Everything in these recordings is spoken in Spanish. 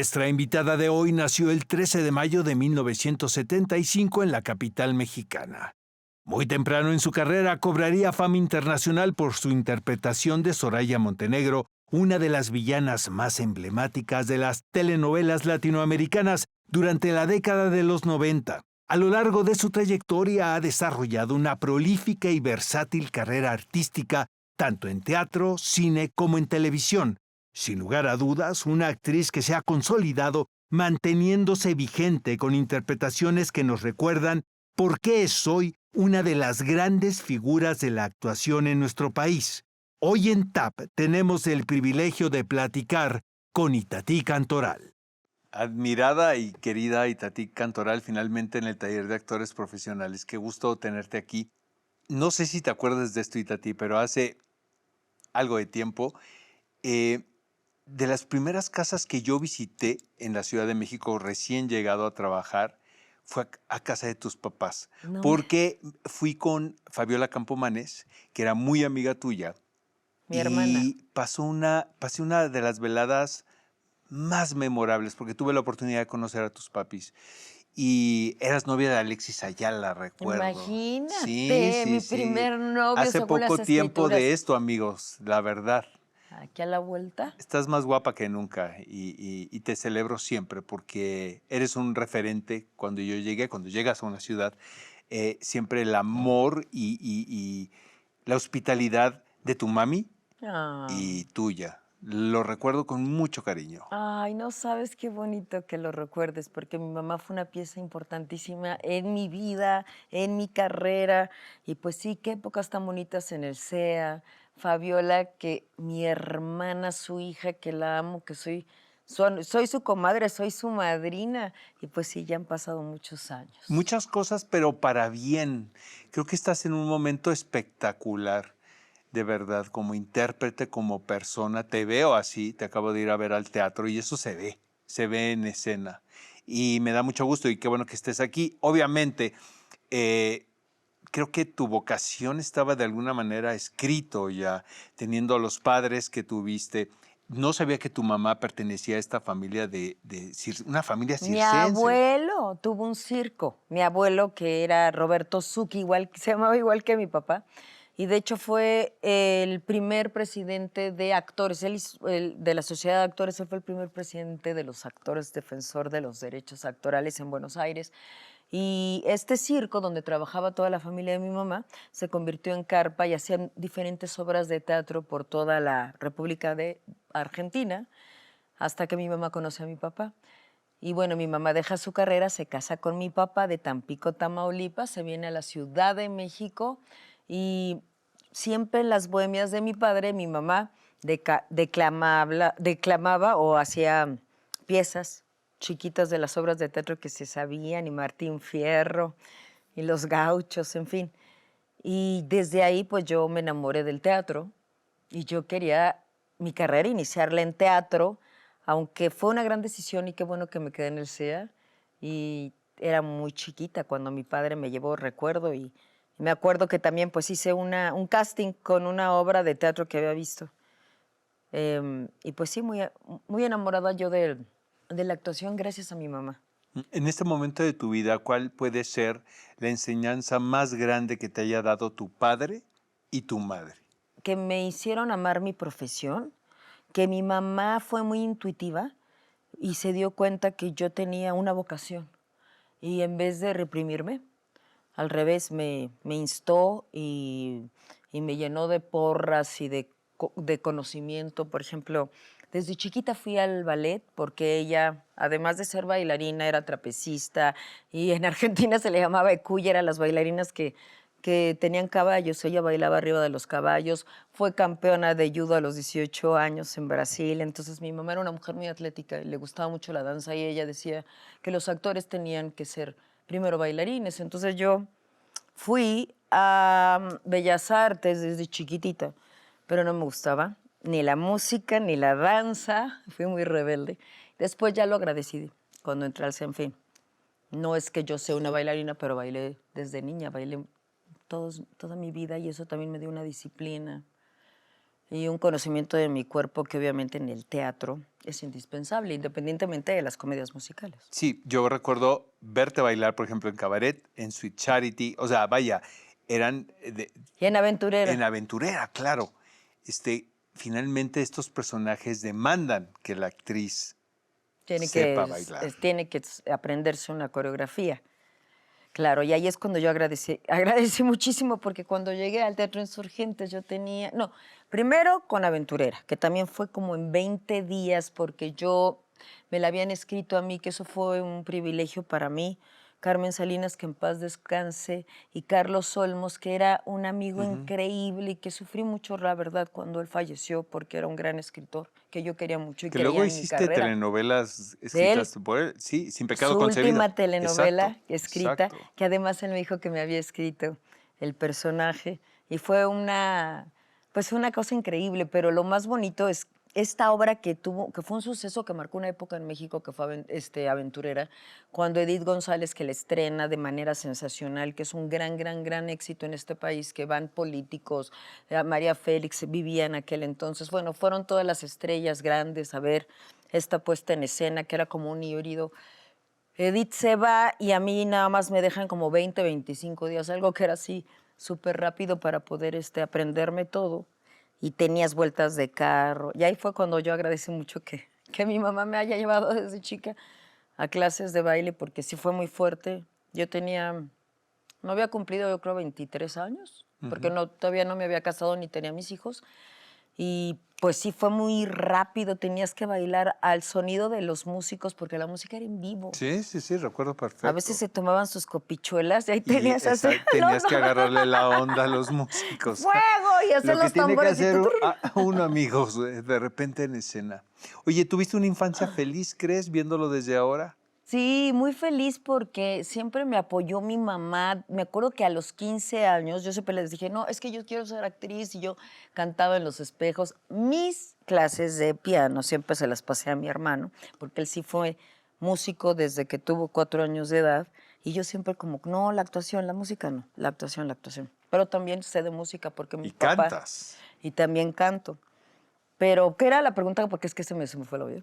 Nuestra invitada de hoy nació el 13 de mayo de 1975 en la capital mexicana. Muy temprano en su carrera cobraría fama internacional por su interpretación de Soraya Montenegro, una de las villanas más emblemáticas de las telenovelas latinoamericanas durante la década de los 90. A lo largo de su trayectoria ha desarrollado una prolífica y versátil carrera artística, tanto en teatro, cine como en televisión. Sin lugar a dudas, una actriz que se ha consolidado manteniéndose vigente con interpretaciones que nos recuerdan por qué es hoy una de las grandes figuras de la actuación en nuestro país. Hoy en TAP tenemos el privilegio de platicar con Itatí Cantoral. Admirada y querida Itatí Cantoral, finalmente en el taller de actores profesionales. Qué gusto tenerte aquí. No sé si te acuerdas de esto, Itatí, pero hace algo de tiempo, de las primeras casas que yo visité en la Ciudad de México, recién llegado a trabajar, fue a casa de tus papás, No. porque fui con Fabiola Campomanes, que era muy amiga tuya, Mi hermana. y pasé una de las veladas más memorables, porque tuve la oportunidad de conocer a tus papis. Y eras novia de Alexis Ayala, recuerdo. Sí, Imagínate, sí, mi sí. primer novio Hace según las poco tiempo de escrituras. esto, amigos, la verdad. Aquí a la vuelta. Estás más guapa que nunca y te celebro siempre porque eres un referente cuando yo llegué, cuando llegas a una ciudad, siempre el amor y la hospitalidad de tu mami Ah. y tuya. Lo recuerdo con mucho cariño. Ay, no sabes qué bonito que lo recuerdes, porque mi mamá fue una pieza importantísima en mi vida, en mi carrera. Y pues sí, qué épocas tan bonitas en el SEA. Fabiola, que mi hermana, su hija, que la amo, que soy su comadre, soy su madrina. Y pues sí, ya han pasado muchos años. Muchas cosas, pero para bien. Creo que estás en un momento espectacular. De verdad, como intérprete, como persona, te veo así, te acabo de ir a ver al teatro y eso se ve en escena. Y me da mucho gusto y qué bueno que estés aquí. Obviamente, eh, creo que tu vocación estaba de alguna manera escrito ya, teniendo a los padres que tuviste. No sabía que tu mamá pertenecía a esta familia una familia Mi circense. abuelo tuvo un circo. Mi abuelo, que era Roberto Zucchi, se llamaba igual que mi papá, y de hecho fue el primer presidente de actores, de la Sociedad de Actores, él fue el primer presidente de los actores, defensor de los derechos actorales en Buenos Aires. Y este circo, donde trabajaba toda la familia de mi mamá, se convirtió en carpa y hacían diferentes obras de teatro por toda la República de Argentina, hasta que mi mamá conoce a mi papá. Y bueno, mi mamá deja su carrera, se casa con mi papá de Tampico, Tamaulipas, se viene a la Ciudad de México y siempre en las bohemias de mi padre, mi mamá declamaba o hacía piezas chiquitas de las obras de teatro que se sabían, y Martín Fierro, y Los Gauchos, en fin. Y desde ahí pues yo me enamoré del teatro y yo quería mi carrera iniciarla en teatro, aunque fue una gran decisión y qué bueno que me quedé en el SEA. Y era muy chiquita cuando mi padre me llevó, recuerdo, y me acuerdo que también pues hice un casting con una obra de teatro que había visto. Y pues sí, muy enamorada yo de la actuación gracias a mi mamá. En este momento de tu vida, ¿cuál puede ser la enseñanza más grande que te haya dado tu padre y tu madre? Que me hicieron amar mi profesión, que mi mamá fue muy intuitiva y se dio cuenta que yo tenía una vocación. Y en vez de reprimirme, al revés, me instó y me llenó de porras y de conocimiento. Por ejemplo, desde chiquita fui al ballet porque ella, además de ser bailarina, era trapecista y en Argentina se le llamaba ecuya, eran las bailarinas que tenían caballos. Ella bailaba arriba de los caballos, fue campeona de judo a los 18 años en Brasil. Entonces mi mamá era una mujer muy atlética y le gustaba mucho la danza y ella decía que los actores tenían que ser primero bailarines. Entonces yo fui a Bellas Artes desde chiquitita, pero no me gustaba ni la música ni la danza, fui muy rebelde. Después ya lo agradecí cuando entré al CENFIN. No es que yo sea una bailarina, pero bailé desde niña, bailé toda mi vida y eso también me dio una disciplina. y un conocimiento de mi cuerpo que obviamente en el teatro es indispensable, independientemente de las comedias musicales. Sí, yo recuerdo verte bailar, por ejemplo, en Cabaret, en Sweet Charity, o sea, vaya, eran Y en en Aventurera. Aventurera, claro. Finalmente estos personajes demandan que la actriz sepa bailar. Tiene que aprenderse una coreografía. Claro, y ahí es cuando yo agradecí muchísimo porque cuando llegué al Teatro Insurgentes yo tenía, no, primero con Aventurera, que también fue como en 20 días porque me la habían escrito a mí, que eso fue un privilegio para mí, Carmen Salinas, que en paz descanse, y Carlos Olmos, que era un amigo increíble y que sufrí mucho, la verdad, cuando él falleció porque era un gran escritor, que yo quería mucho y Que creía luego en mi hiciste carrera. telenovelas De él, escritas por él, sí, Sin Pecado su Concebido. última telenovela Exacto, escrita, exacto. que además él me dijo que me había escrito el personaje y fue pues una cosa increíble, pero lo más bonito es esta obra que fue un suceso que marcó una época en México, que fue Aventurera, cuando Edith González, que la estrena de manera sensacional, que es un gran, gran, gran éxito en este país, que van políticos, María Félix vivía en aquel entonces, bueno, fueron todas las estrellas grandes a ver esta puesta en escena, que era como un híbrido. Edith se va y a mí nada más me dejan como 20, 25 días, algo que era así súper rápido para poder aprenderme todo. Y tenías vueltas de carro. Y ahí fue cuando yo agradecí mucho que mi mamá me haya llevado desde chica a clases de baile, porque sí fue muy fuerte. No había cumplido yo creo 23 años, porque todavía no me había casado ni tenía mis hijos. Y pues sí, fue muy rápido, tenías que bailar al sonido de los músicos, porque la música era en vivo. Sí, sí, sí, recuerdo A veces perfecto. se tomaban sus copichuelas y ahí Y tenías así, no, tenías no, que agarrarle la onda a los músicos. fuego, y hacer Lo que los tiene que tambores y hacer uno, amigos, de repente en escena. Oye, ¿tuviste una infancia feliz, crees, viéndolo desde ahora? Sí, muy feliz porque siempre me apoyó mi mamá. Me acuerdo que a los 15 años yo siempre les dije, no, es que yo quiero ser actriz y yo cantaba en los espejos. Mis clases de piano siempre se las pasé a mi hermano, porque él sí fue músico desde que tuvo 4 años de edad y yo siempre como, no, la actuación, la música no, la actuación, la actuación. Pero también sé de música porque mi Y papá... cantas. Y también canto. Pero, ¿qué era la pregunta? Porque es que se me fue el oído.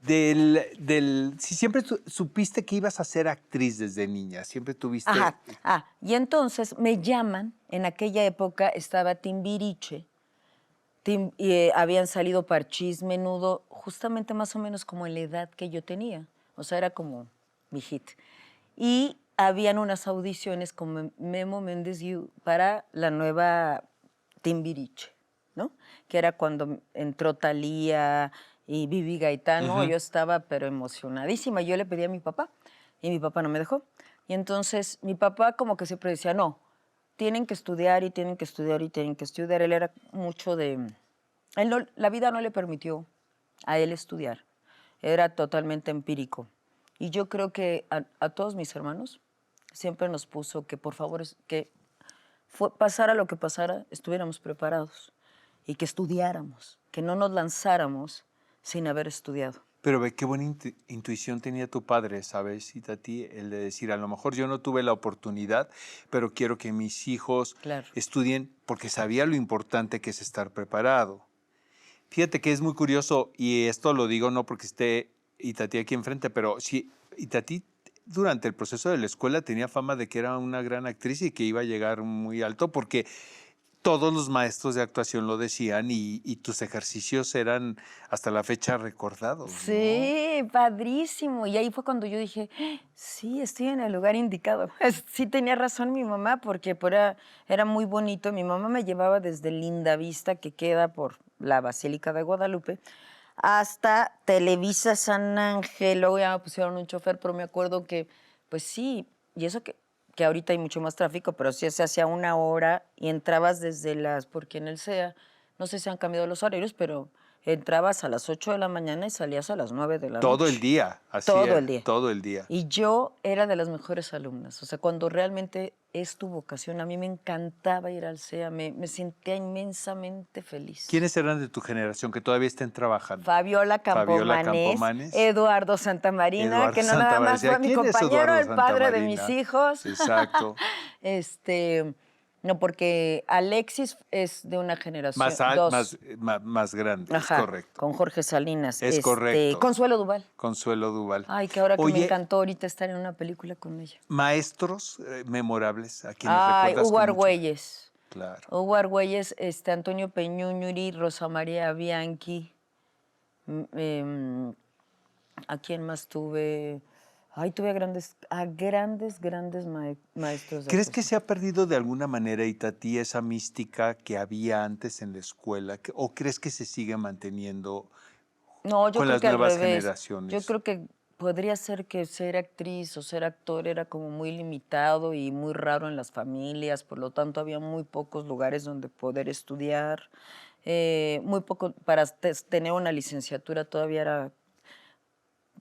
Si siempre supiste que ibas a ser actriz desde niña, siempre tuviste... Ajá. Y entonces me llaman, en aquella época estaba Timbiriche, habían salido Parchís, Menudo, justamente más o menos como en la edad que yo tenía. O sea, era como mi hit. Y habían unas audiciones con Memo Méndez Yu para la nueva Timbiriche, ¿no? Que era cuando entró Thalía y Vivi Gaitano. Yo estaba pero emocionadísima. Yo le pedí a mi papá y mi papá no me dejó. Y entonces mi papá como que siempre decía, no, tienen que estudiar y tienen que estudiar y tienen que estudiar. Él era mucho de... la vida no le permitió a él estudiar. Era totalmente empírico. Y yo creo que a todos mis hermanos siempre nos puso que por favor, pasara lo que pasara, estuviéramos preparados y que estudiáramos, que no nos lanzáramos sin haber estudiado. Pero ve qué buena intuición tenía tu padre, ¿sabes? Y Tati, el de decir, a lo mejor yo no tuve la oportunidad, pero quiero que mis hijos Claro. estudien porque sabía lo importante que es estar preparado. Fíjate que es muy curioso, y esto lo digo no porque esté Itatí aquí enfrente, pero sí, Itatí durante el proceso de la escuela tenía fama de que era una gran actriz y que iba a llegar muy alto porque todos los maestros de actuación lo decían y tus ejercicios eran hasta la fecha recordados, ¿no? Sí, padrísimo. Y ahí fue cuando yo dije, sí, estoy en el lugar indicado. Sí tenía razón mi mamá, porque era muy bonito. Mi mamá me llevaba desde Linda Vista, que queda por la Basílica de Guadalupe, hasta Televisa San Ángel. Luego ya me pusieron un chofer, pero me acuerdo que, pues sí, y eso que ahorita hay mucho más tráfico, pero sí se hacía 1 hora y entrabas porque en el CEA, no sé si han cambiado los horarios, pero entrabas a las 8 de la mañana y salías a las 9 de la Todo el noche. día, así Todo el era, día. todo el día. Y yo era de las mejores alumnas. O sea, cuando realmente es tu vocación, a mí me encantaba ir al CEA, me sentía inmensamente feliz. ¿Quiénes eran de tu generación que todavía estén trabajando? Fabiola Fabiola Campomanes, Campomanes. Eduardo Santamarina, Eduardo que no nada Santamarina. más Decía, fue mi ¿quién es compañero, Eduardo el padre de mis Santamarina? hijos. Exacto. No, porque Alexis es de una generación, dos. Más grande, es Ajá, correcto. con Jorge Salinas. Es correcto. Consuelo Duval. Consuelo Duval. Ay, que ahora que me Oye, encantó ahorita estar en una película con ella. maestros memorables a quienes Ay, recuerdas Hugo con mucho. Argüelles. Claro. Hugo Argüelles, Antonio Peñuñuri, Rosa María Bianchi. ¿A quién más tuve? Ay, tuve grandes maestros de ¿Crees que actuación. se ha perdido de alguna manera, Itatí, esa mística que había antes en la escuela? ¿O crees que se sigue manteniendo No, yo con creo las que al nuevas revés. Yo generaciones? creo que podría ser que ser actriz o ser actor era como muy limitado y muy raro en las familias, por lo tanto había muy pocos lugares donde poder estudiar, muy poco, para tener una licenciatura todavía era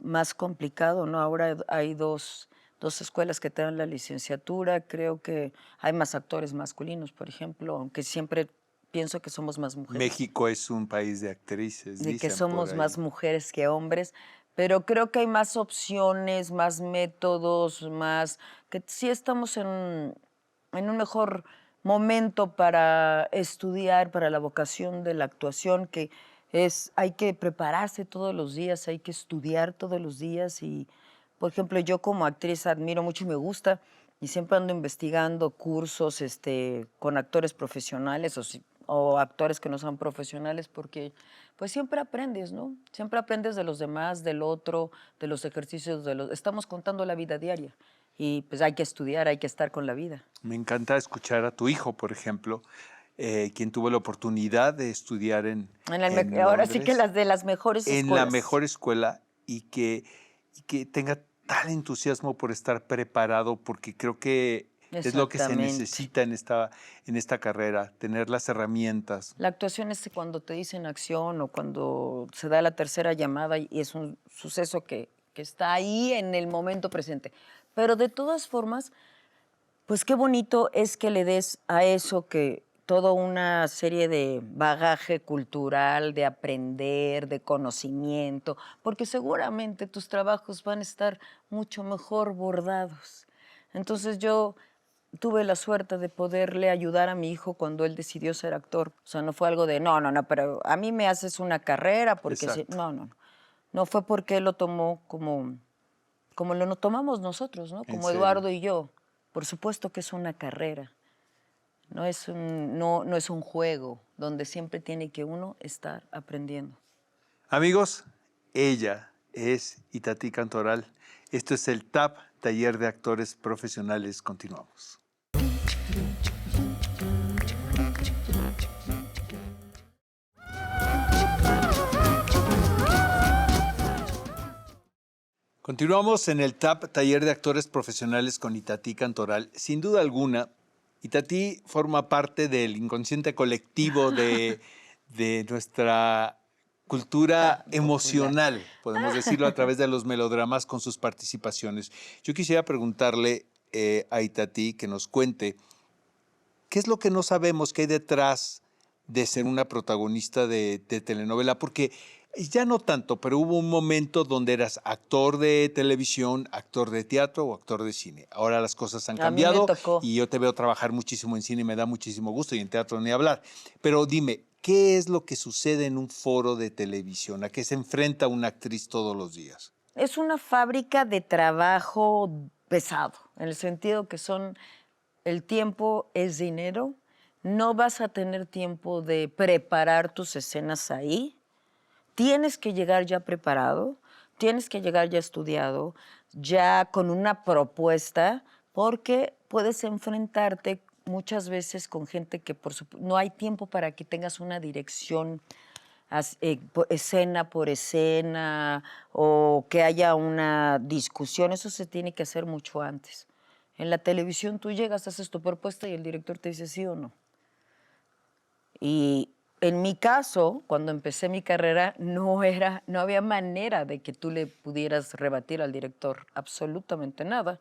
más complicado, ¿no? Ahora hay dos escuelas que te dan la licenciatura, creo que hay más actores masculinos, por ejemplo, aunque siempre pienso que somos más mujeres. México es un país de actrices, De que dicen por somos más ahí. mujeres que hombres, pero creo que hay más opciones, más métodos, más que sí estamos en un mejor momento para estudiar, para la vocación de la actuación, que hay que prepararse todos los días, hay que estudiar todos los días y, por ejemplo, yo como actriz admiro mucho y me gusta y siempre ando investigando cursos con actores profesionales o actores que no son profesionales porque pues siempre aprendes, ¿no? Siempre aprendes de los demás, del otro, de los ejercicios de los... Estamos contando la vida diaria y pues hay que estudiar, hay que estar con la vida. Me encanta escuchar a tu hijo, por ejemplo, quien tuvo la oportunidad de estudiar en Ahora sí que Londres, las de las mejores en la escuelas. mejor escuela y que tenga tal entusiasmo por estar preparado, porque creo que es lo que se Exactamente. necesita en esta carrera, tener las herramientas. La actuación es cuando te dicen acción o cuando se da la tercera llamada y es un suceso que está ahí en el momento presente. Pero de todas formas, pues qué bonito es que le des a eso que toda una serie de bagaje cultural, de aprender, de conocimiento, porque seguramente tus trabajos van a estar mucho mejor bordados. Entonces yo tuve la suerte de poderle ayudar a mi hijo cuando él decidió ser actor. O sea, no fue algo de, no, no, no, pero a mí me haces una carrera porque sí. Exacto. No, no, no. No fue porque él lo tomó como lo tomamos nosotros, ¿no? En Como serio. Eduardo y yo. Por supuesto que es una carrera, no es un juego donde siempre tiene que uno estar aprendiendo. Amigos, ella es Itatí Cantoral. Esto es el TAP, Taller de Actores Profesionales. Continuamos. Continuamos en el TAP, Taller de Actores Profesionales con Itatí Cantoral. Sin duda alguna, Itatí forma parte del inconsciente colectivo de nuestra cultura Popular. emocional, podemos decirlo, a través de los melodramas con sus participaciones. Yo quisiera preguntarle a Itatí que nos cuente qué es lo que no sabemos que hay detrás de ser una protagonista de telenovela, porque ya no tanto, pero hubo un momento donde eras actor de televisión, actor de teatro o actor de cine. Ahora las cosas han A mí me cambiado tocó. y yo te veo trabajar muchísimo en cine y me da muchísimo gusto y en teatro ni hablar. Pero dime, ¿qué es lo que sucede en un foro de televisión? ¿A qué se enfrenta una actriz todos los días? Es una fábrica de trabajo pesado, en el sentido que el tiempo es dinero, no vas a tener tiempo de preparar tus escenas ahí, tienes que llegar ya preparado, tienes que llegar ya estudiado, ya con una propuesta, porque puedes enfrentarte muchas veces con gente que no hay tiempo para que tengas una dirección escena por escena o que haya una discusión, eso se tiene que hacer mucho antes. En la televisión tú llegas, haces tu propuesta y el director te dice sí o no. Y en mi caso, cuando empecé mi carrera, no había manera de que tú le pudieras rebatir al director absolutamente nada.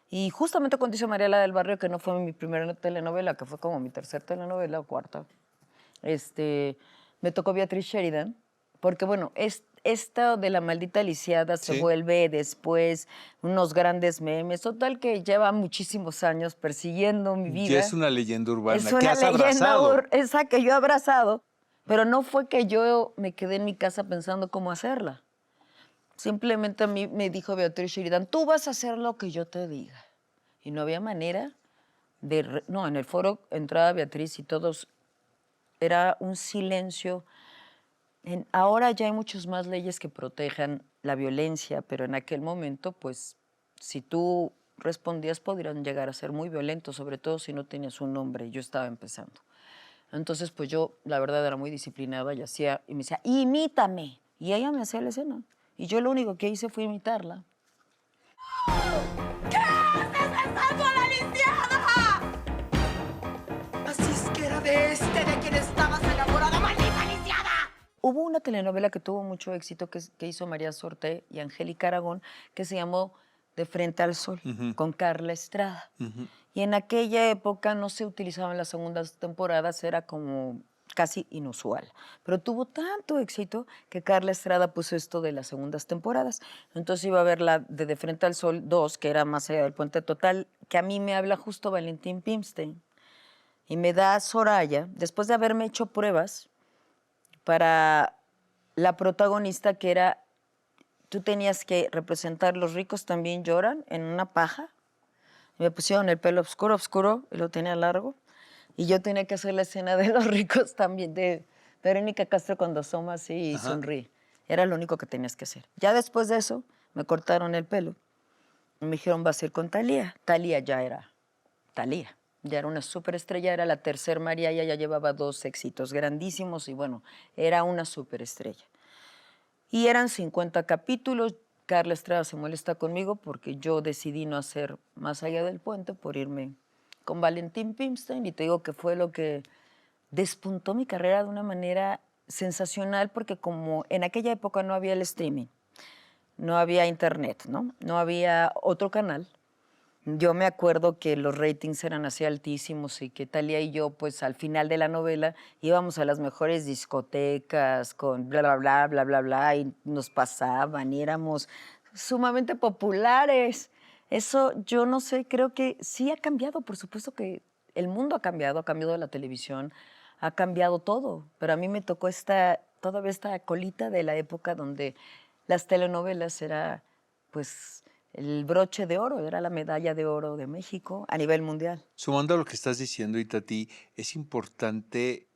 Y justamente cuando hice Mariela del Barrio, que no fue mi primera telenovela, que fue como mi tercera telenovela o cuarta, me tocó Beatriz Sheridan, porque bueno, esto de la maldita lisiada se Sí. vuelve después unos grandes memes, total que lleva muchísimos años persiguiendo mi Ya es vida. una leyenda urbana Es que una has leyenda abrazado. esa que yo he abrazado, pero no fue que yo me quedé en mi casa pensando cómo hacerla. Simplemente a mí me dijo Beatriz Sheridan, tú vas a hacer lo que yo te diga. Y no había manera de... No, en el foro entraba Beatriz y todos... Era un silencio. Ahora ya hay muchas más leyes que protejan la violencia, pero en aquel momento, pues, si tú respondías, podrían llegar a ser muy violentos, sobre todo si no tenías un nombre. Yo estaba empezando. Entonces, pues yo, la verdad, era muy disciplinada y hacía, y me decía, imítame. Y ella me hacía la escena. Y yo lo único que hice fue imitarla. ¿Qué haces besando a la lisiada? Así es que era de de quien estabas enamorada, maldita lisiada. Hubo una telenovela que tuvo mucho éxito que hizo María Sorté y Angélica Aragón, que se llamó De Frente al Sol, con Carla Estrada. Y en aquella época no se utilizaban las segundas temporadas, era como casi inusual. Pero tuvo tanto éxito que Carla Estrada puso esto de las segundas temporadas. Entonces iba a ver la de Frente al Sol 2, que era Más allá del puente total, que a mí me habla justo Valentín Pimstein. Y me da Soraya, después de haberme hecho pruebas para la protagonista, que era, tú tenías que representar Los ricos también lloran en una paja. Me pusieron el pelo oscuro, oscuro, y lo tenía largo. Y yo tenía que hacer la escena de Los ricos también, de Verónica Castro cuando asoma así y sonríe. Era lo único que tenías que hacer. Ya después de eso, me cortaron el pelo. Y me dijeron, vas a ir con Thalía. Thalía ya era Thalía. Ya era una superestrella, era la tercer María, ella ya llevaba 2 éxitos grandísimos y bueno, era una superestrella. Y eran 50 capítulos. Carla Estrada se molesta conmigo porque yo decidí no hacer Más allá del puente por irme con Valentín Pimstein y te digo que fue lo que despuntó mi carrera de una manera sensacional porque como en aquella época no había el streaming, no había internet, ¿no? No había otro canal. Yo me acuerdo que los ratings eran así altísimos y que Thalía y yo, pues al final de la novela, íbamos a las mejores discotecas con bla, bla, bla, bla, bla, bla, y nos pasaban y éramos sumamente populares. Eso yo no sé, creo que sí ha cambiado, por supuesto que el mundo ha cambiado la televisión, ha cambiado todo, pero a mí me tocó todavía esta colita de la época donde las telenovelas era, pues el broche de oro, era la medalla de oro de México a nivel mundial. Sumando a lo que estás diciendo, Itatí, es importante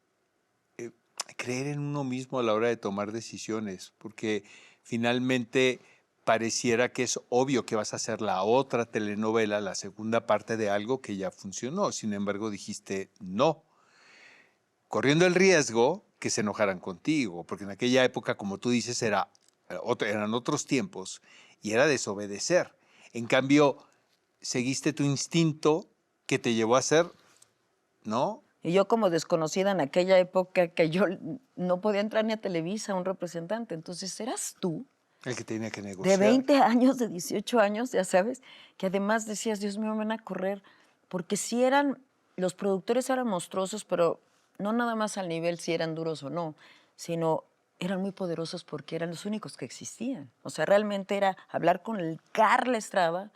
creer en uno mismo a la hora de tomar decisiones, porque finalmente pareciera que es obvio que vas a hacer la otra telenovela, la segunda parte de algo que ya funcionó. Sin embargo, dijiste no, corriendo el riesgo que se enojaran contigo, porque en aquella época, como tú dices, eran otros tiempos y era desobedecer. En cambio, seguiste tu instinto que te llevó a hacer, ¿no? Y yo como desconocida en aquella época que yo no podía entrar ni a Televisa, un representante, entonces eras tú, El que tenía que de negociar. 20 años, de 18 años, ya sabes, que además decías, Dios mío, me van a correr, porque sí los productores eran monstruosos, pero no nada más al nivel si eran duros o no, sino eran muy poderosos porque eran los únicos que existían. O sea, realmente era hablar con el Carla Estrada,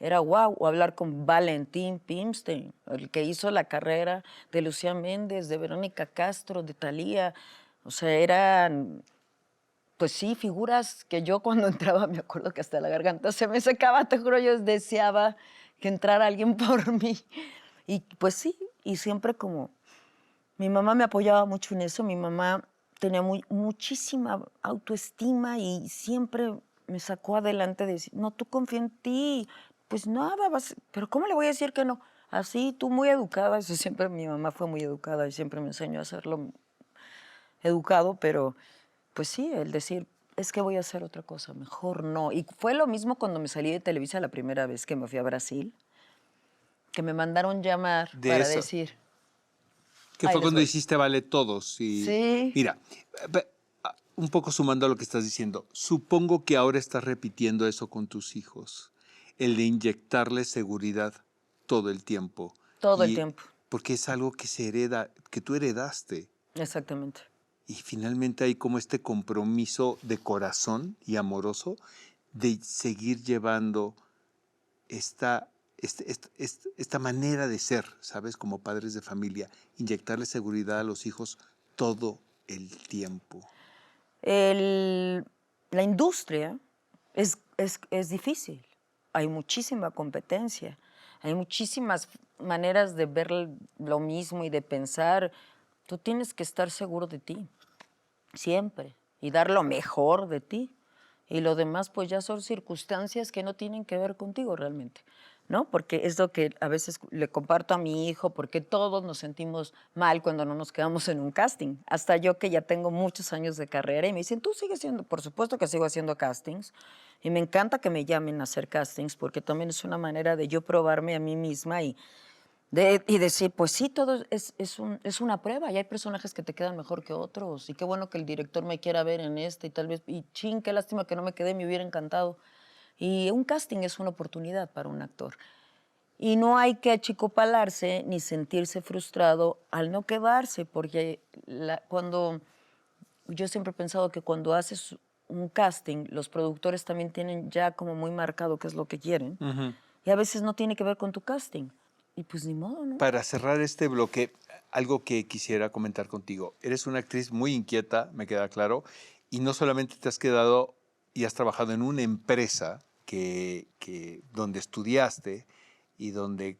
era wow, o hablar con Valentín Pimstein, el que hizo la carrera de Lucía Méndez, de Verónica Castro, de Thalía. O sea, eran, pues sí, figuras que yo cuando entraba me acuerdo que hasta la garganta se me secaba, te juro, yo deseaba que entrara alguien por mí. Y pues sí, y siempre como mi mamá me apoyaba mucho en eso, mi mamá tenía muchísima autoestima y siempre me sacó adelante de decir, no, tú confía en ti, pues nada, pero ¿cómo le voy a decir que no? Así, tú muy educada, eso siempre mi mamá fue muy educada y siempre me enseñó a hacerlo educado, pero pues sí, el decir, es que voy a hacer otra cosa, mejor no. Y fue lo mismo cuando me salí de Televisa la primera vez que me fui a Brasil, que me mandaron llamar De para eso. decir, Que ahí fue les cuando voy. hiciste Vale Todos. Y Sí. mira, un poco sumando a lo que estás diciendo, supongo que ahora estás repitiendo eso con tus hijos, el de inyectarles seguridad todo el tiempo. Todo el Y tiempo, porque es algo que se hereda, que tú heredaste. exactamente. y finalmente hay como este compromiso de corazón y amoroso de seguir llevando esta manera de ser, ¿sabes? Como padres de familia, inyectarle seguridad a los hijos todo el tiempo. La industria es difícil. Hay muchísima competencia. Hay muchísimas maneras de ver lo mismo y de pensar. Tú tienes que estar seguro de ti, siempre, y dar lo mejor de ti. Y lo demás, pues ya son circunstancias que no tienen que ver contigo realmente, ¿no? Porque es lo que a veces le comparto a mi hijo, porque todos nos sentimos mal cuando no nos quedamos en un casting. Hasta yo, que ya tengo muchos años de carrera, y me dicen, ¿tú sigues haciendo? Por supuesto que sigo haciendo castings. Y me encanta que me llamen a hacer castings, porque también es una manera de yo probarme a mí misma y decir, pues sí, todo es una prueba y hay personajes que te quedan mejor que otros. Y qué bueno que el director me quiera ver en este y tal vez, y chin, qué lástima que no me quedé, me hubiera encantado. Y un casting es una oportunidad para un actor. Y no hay que achicopalarse ni sentirse frustrado al no quedarse, porque cuando yo siempre he pensado que cuando haces un casting, los productores también tienen ya como muy marcado qué es lo que quieren. Y a veces no tiene que ver con tu casting. Y pues ni modo, ¿no? Para cerrar este bloque, algo que quisiera comentar contigo. Eres una actriz muy inquieta, me queda claro, y no solamente te has quedado y has trabajado en una empresa donde estudiaste y donde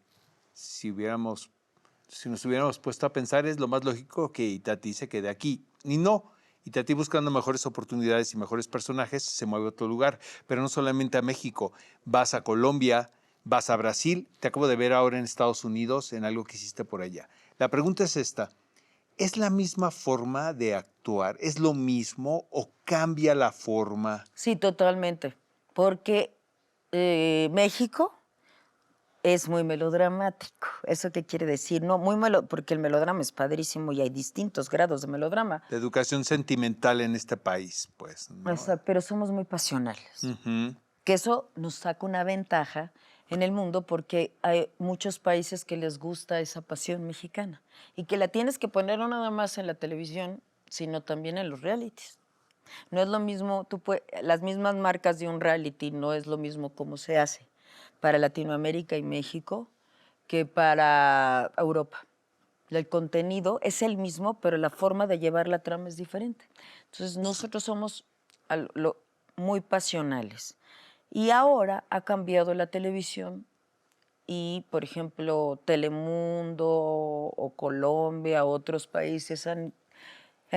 si nos hubiéramos puesto a pensar, es lo más lógico que Itatí se quede aquí. Y no, Itatí, buscando mejores oportunidades y mejores personajes, se mueve a otro lugar. Pero no solamente a México, vas a Colombia, vas a Brasil, te acabo de ver ahora en Estados Unidos en algo que hiciste por allá. La pregunta es esta: ¿es la misma forma de actuar? ¿Es lo mismo o cambia la forma? Sí, totalmente. Porque México es muy melodramático. ¿Eso qué quiere decir? No, porque el melodrama es padrísimo y hay distintos grados de melodrama. La educación sentimental en este país, pues, ¿no? O sea, pero somos muy pasionales. Que eso nos saca una ventaja en el mundo porque hay muchos países que les gusta esa pasión mexicana y que la tienes que poner no nada más en la televisión, sino también en los realities. No es lo mismo, las mismas marcas de un reality no es lo mismo cómo se hace para Latinoamérica y México que para Europa. El contenido es el mismo, pero la forma de llevar la trama es diferente. Entonces, nosotros somos muy pasionales. Y ahora ha cambiado la televisión y, por ejemplo, Telemundo o Colombia, otros países han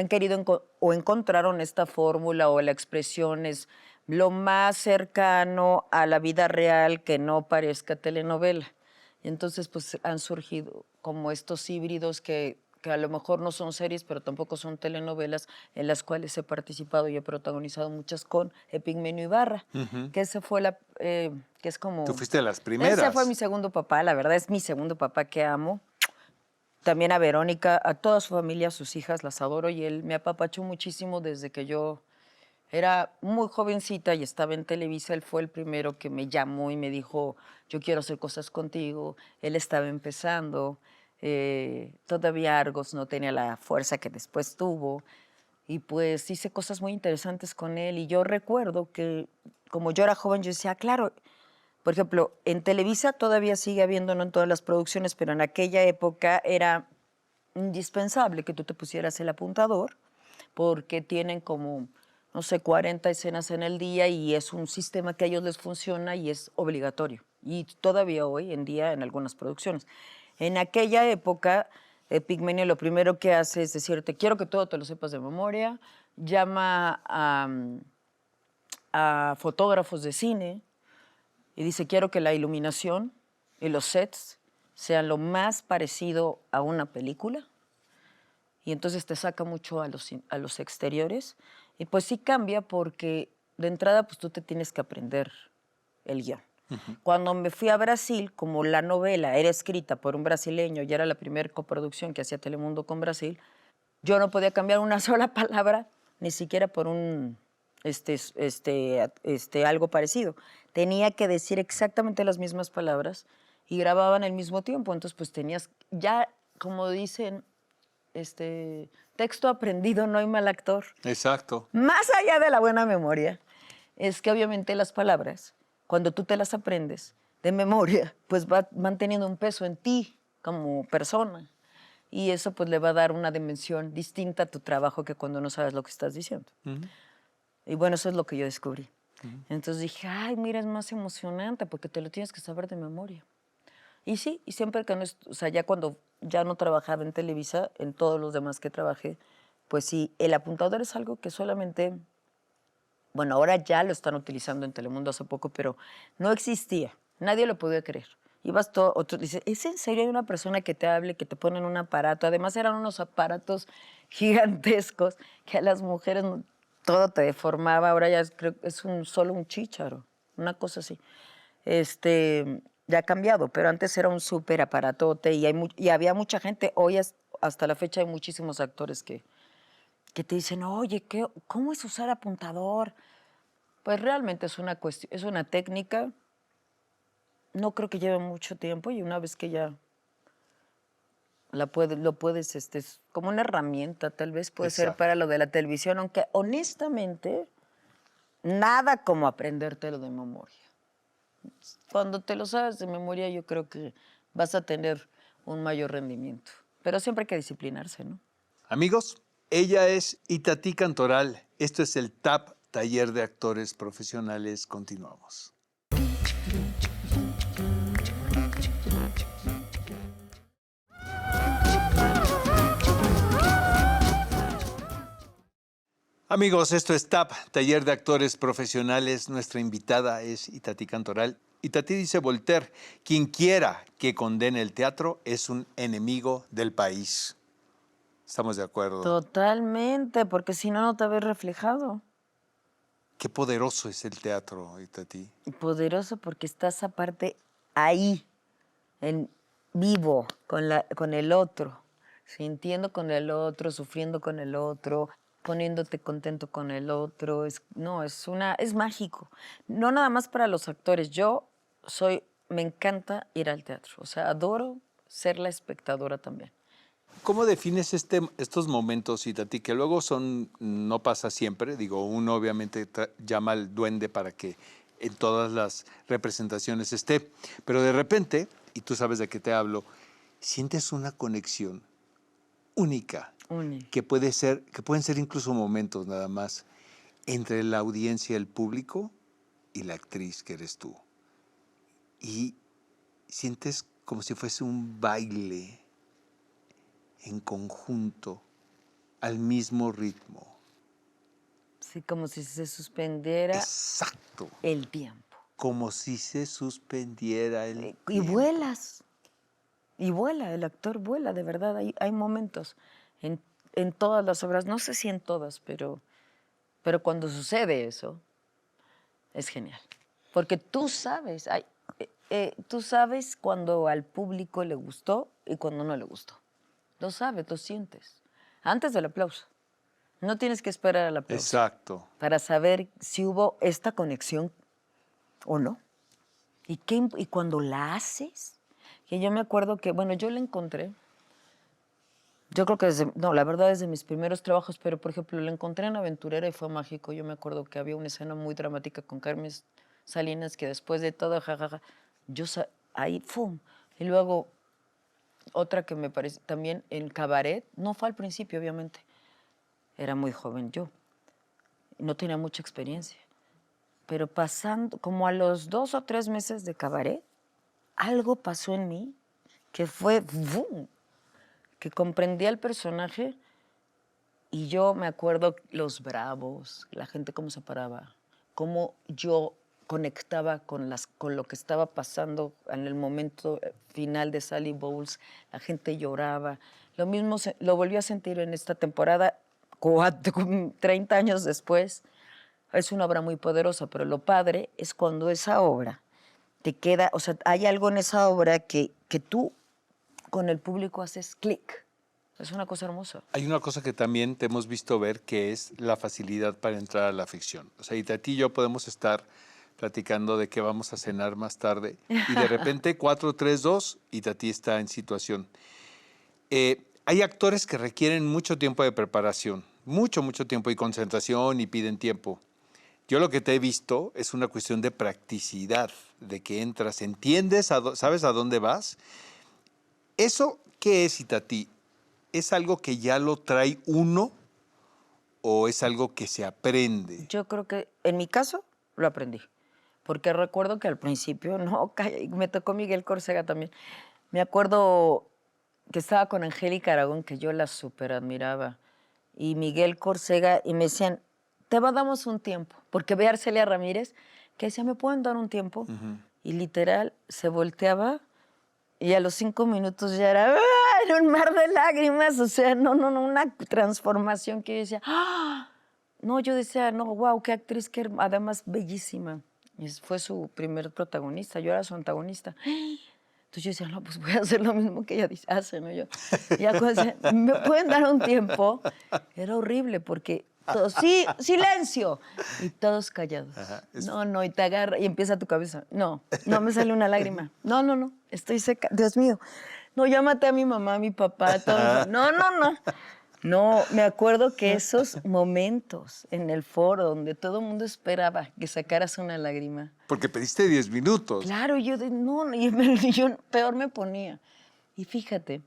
querido o encontraron esta fórmula o la expresión es lo más cercano a la vida real que no parezca telenovela. Y entonces, pues han surgido como estos híbridos que a lo mejor no son series, pero tampoco son telenovelas, en las cuales he participado y he protagonizado muchas con Epigmenio Ibarra, que ese fue que es como... Tú fuiste de las primeras. Ese fue mi segundo papá, la verdad es mi segundo papá que amo. También a Verónica, a toda su familia, a sus hijas, las adoro y él me apapachó muchísimo desde que yo era muy jovencita y estaba en Televisa. Él fue el primero que me llamó y me dijo, yo quiero hacer cosas contigo. Él estaba empezando, todavía Argos no tenía la fuerza que después tuvo y pues hice cosas muy interesantes con él y yo recuerdo que como yo era joven yo decía, claro, por ejemplo, en Televisa todavía sigue habiendo, no en todas las producciones, pero en aquella época era indispensable que tú te pusieras el apuntador porque tienen como, no sé, 40 escenas en el día y es un sistema que a ellos les funciona y es obligatorio. Y todavía hoy en día en algunas producciones. En aquella época, Pigmenio lo primero que hace es decirte, quiero que todo te lo sepas de memoria, llama a fotógrafos de cine, y dice, quiero que la iluminación y los sets sean lo más parecido a una película. Y entonces te saca mucho a los exteriores. Y pues sí cambia porque de entrada pues tú te tienes que aprender el guión. Cuando me fui a Brasil, como la novela era escrita por un brasileño y era la primera coproducción que hacía Telemundo con Brasil, yo no podía cambiar una sola palabra, ni siquiera por un algo parecido. Tenía que decir exactamente las mismas palabras y grababan al mismo tiempo. Entonces, pues tenías, ya, como dicen, texto aprendido, no hay mal actor. Exacto. Más allá de la buena memoria, es que obviamente las palabras, cuando tú te las aprendes de memoria, pues van teniendo un peso en ti como persona. Y eso pues le va a dar una dimensión distinta a tu trabajo que cuando no sabes lo que estás diciendo. Y bueno, eso es lo que yo descubrí. Entonces dije, ay, mira, es más emocionante porque te lo tienes que saber de memoria. Y sí, y siempre que no, o sea, ya cuando ya no trabajaba en Televisa, en todos los demás que trabajé, pues sí, el apuntador es algo que solamente, bueno, ahora ya lo están utilizando en Telemundo hace poco, pero no existía, nadie lo podía creer. Ibas todo, otro dice, ¿es en serio hay una persona que te hable, que te ponen un aparato? Además eran unos aparatos gigantescos que a las mujeres todo te deformaba, ahora ya creo que es solo un chícharo, una cosa así. Ya ha cambiado, pero antes era un súper aparatote y había mucha gente. Hoy hasta la fecha hay muchísimos actores que te dicen, oye, ¿cómo es usar apuntador? Pues realmente es una cuestión, es una técnica. No creo que lleve mucho tiempo y una vez que ya lo puedes, es como una herramienta, tal vez puede ser para lo de la televisión, aunque honestamente nada como aprendértelo de memoria. Cuando te lo sabes de memoria, yo creo que vas a tener un mayor rendimiento. Pero siempre hay que disciplinarse, ¿no? Amigos, ella es Itatí Cantoral. Esto es el TAP, Taller de Actores Profesionales. Continuamos. Amigos, esto es TAP, Taller de Actores Profesionales. Nuestra invitada es Itatí Cantoral. Itatí dice Voltaire, quien quiera que condene el teatro es un enemigo del país. ¿Estamos de acuerdo? Totalmente, porque si no, no te ves reflejado. Qué poderoso es el teatro, Itatí. Poderoso porque estás aparte ahí, en vivo, con el otro, sintiendo con el otro, sufriendo con el otro, poniéndote contento con el otro. Es mágico. No nada más para los actores. Me encanta ir al teatro. O sea, adoro ser la espectadora también. ¿Cómo defines estos momentos, Itatí, que luego no pasa siempre? Digo, uno obviamente llama al duende para que en todas las representaciones esté, pero de repente, y tú sabes de qué te hablo, sientes una conexión única, que pueden ser incluso momentos nada más entre la audiencia, el público y la actriz que eres tú. Y sientes como si fuese un baile en conjunto, al mismo ritmo. Sí, como si se suspendiera. Exacto. El tiempo. Como si se suspendiera el tiempo. Y vuelas. Y vuela, el actor vuela, de verdad. Hay momentos en todas las obras, no sé si en todas, pero cuando sucede eso, es genial. Porque tú sabes, tú sabes cuando al público le gustó y cuando no le gustó. Lo sabes, lo sientes. Antes del aplauso. No tienes que esperar al aplauso. Exacto. Para saber si hubo esta conexión o no. Y cuando la haces, que yo me acuerdo que, bueno, yo la encontré, yo creo que la verdad es de mis primeros trabajos, pero por ejemplo la encontré en Aventurera y fue mágico. Yo me acuerdo que había una escena muy dramática con Carmen Salinas que después de todo, jajaja, ahí, ¡fum! Y luego otra que me parece también en Cabaret, no fue al principio obviamente, era muy joven yo, no tenía mucha experiencia, pero pasando, como a los 2 o 3 meses de Cabaret, algo pasó en mí que fue ¡boom! Que comprendí al personaje y yo me acuerdo los bravos, la gente cómo se paraba, cómo yo conectaba con lo que estaba pasando en el momento final de Sally Bowles, la gente lloraba. Lo mismo lo volví a sentir en esta temporada, 30 años después. Es una obra muy poderosa, pero lo padre es cuando esa obra te queda, o sea, hay algo en esa obra que tú con el público haces clic. Es una cosa hermosa. Hay una cosa que también te hemos visto ver, que es la facilidad para entrar a la ficción. O sea, Itatí y yo podemos estar platicando de que vamos a cenar más tarde y de repente 4, 3, 2, Itatí está en situación. Hay actores que requieren mucho tiempo de preparación, mucho tiempo y concentración y piden tiempo. Yo lo que te he visto es una cuestión de practicidad, de que entras, entiendes, sabes a dónde vas. ¿Eso qué es, Itatí? ¿Es algo que ya lo trae uno o es algo que se aprende? Yo creo que en mi caso lo aprendí. Porque recuerdo que al principio, no, me tocó Miguel Córcega también. Me acuerdo que estaba con Angélica Aragón, que yo la súper admiraba, y Miguel Córcega, y me decían, damos un tiempo. Porque ve a Arcelia Ramírez, que decía, ¿me pueden dar un tiempo? Y literal, se volteaba y a los 5 minutos ya era en un mar de lágrimas. O sea, no, una transformación que yo decía, ¡ah! No, yo decía, no, wow, qué actriz, además bellísima. Y fue su primer protagonista, yo era su antagonista. Entonces yo decía, no, pues voy a hacer lo mismo que ella hace, ¿no? Yo, ya cuando decía, ¿me pueden dar un tiempo? Era horrible porque todos, sí, silencio. Y todos callados. No, y te agarra y empieza tu cabeza. No me sale una lágrima. No, estoy seca. Dios mío. No, ya maté a mi mamá, a mi papá, todos. No. No, me acuerdo que esos momentos en el foro donde todo el mundo esperaba que sacaras una lágrima. Porque pediste 10 minutos. Claro, yo yo peor me ponía. Y fíjate,